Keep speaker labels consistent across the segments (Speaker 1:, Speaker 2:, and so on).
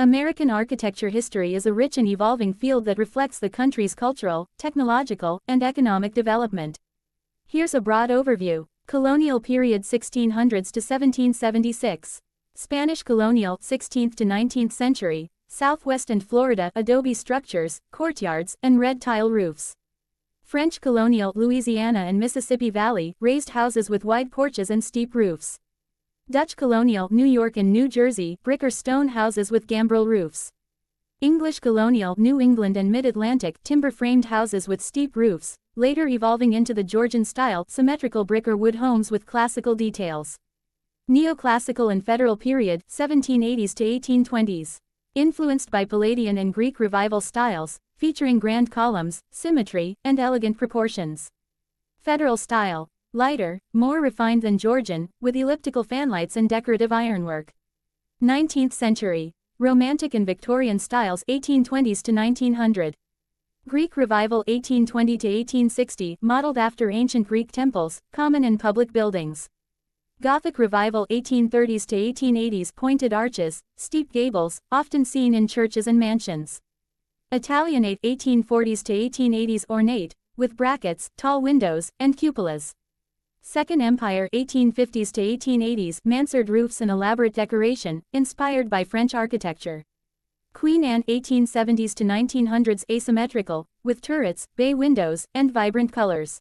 Speaker 1: American architecture history is a rich and evolving field that reflects the country's cultural, technological, and economic development. Here's a broad overview. Colonial period 1600s to 1776. Spanish colonial 16th to 19th century, Southwest and Florida adobe structures, courtyards, and red tile roofs. French colonial Louisiana and Mississippi Valley raised houses with wide porches and steep roofs. Dutch colonial New York and New Jersey brick or stone houses with gambrel roofs. English colonial New England and Mid-Atlantic timber-framed houses with steep roofs, later evolving into the Georgian style symmetrical brick or wood homes with classical details. Neoclassical and Federal period 1780s to 1820s. Influenced by Palladian and Greek Revival styles, featuring grand columns, symmetry, and elegant proportions. Federal style. Lighter, more refined than Georgian, with elliptical fanlights and decorative ironwork. 19th century. Romantic and Victorian styles 1820s to 1900. Greek Revival 1820 to 1860, modeled after ancient Greek temples, common in public buildings. Gothic Revival 1830s to 1880s, pointed arches, steep gables, often seen in churches and mansions. Italianate 1840s to 1880s, ornate, with brackets, tall windows, and cupolas. Second Empire 1850s to 1880s, mansard roofs and elaborate decoration, inspired by French architecture. Queen Anne 1870s to 1900s, asymmetrical, with turrets, bay windows, and vibrant colors.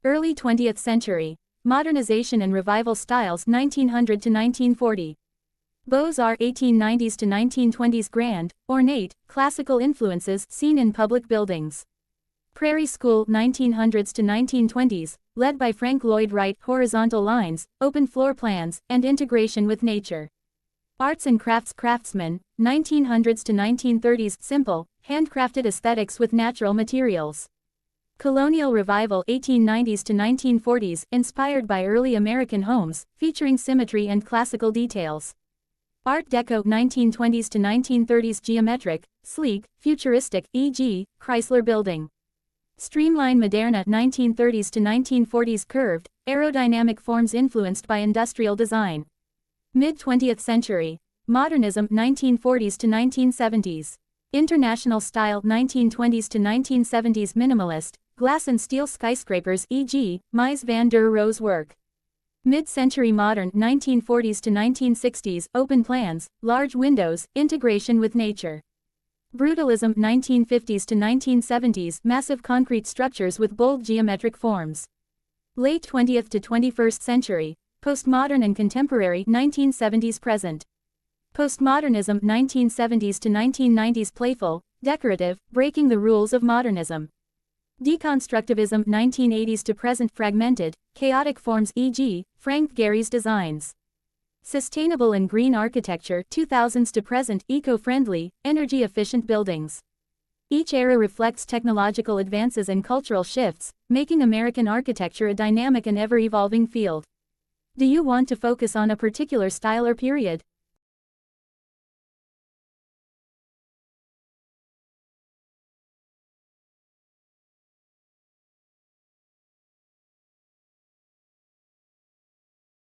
Speaker 1: Early 20th century. Modernization and revival styles 1900 to 1940. Beaux-Arts 1890s to 1920s, grand, ornate, classical influences seen in public buildings. Prairie School 1900s to 1920s, led by Frank Lloyd Wright, horizontal lines, open floor plans, and integration with nature. Arts and Crafts craftsmen, 1900s to 1930s, simple, handcrafted aesthetics with natural materials. Colonial Revival 1890s to 1940s, inspired by early American homes, featuring symmetry and classical details. Art Deco 1920s to 1930s, geometric, sleek, futuristic, e.g., Chrysler Building. Streamline Moderna 1930s to 1940s, curved, aerodynamic forms influenced by industrial design. Mid-20th century. Modernism 1940s to 1970s. International style 1920s to 1970s, minimalist, glass and steel skyscrapers, e.g., Mies van der Rohe's work. Mid-century modern 1940s to 1960s, open plans, large windows, integration with nature. Brutalism 1950s to 1970s, massive concrete structures with bold geometric forms. Late 20th to 21st century, postmodern and contemporary 1970s present. Postmodernism 1970s to 1990s, playful, decorative, breaking the rules of modernism. Deconstructivism 1980s to present, fragmented, chaotic forms, e.g., Frank Gehry's designs. Sustainable and green architecture 2000s to present, eco-friendly, energy-efficient buildings. Each era reflects technological advances and cultural shifts, making American architecture a dynamic and ever-evolving field. Do you want to focus on a particular style or period?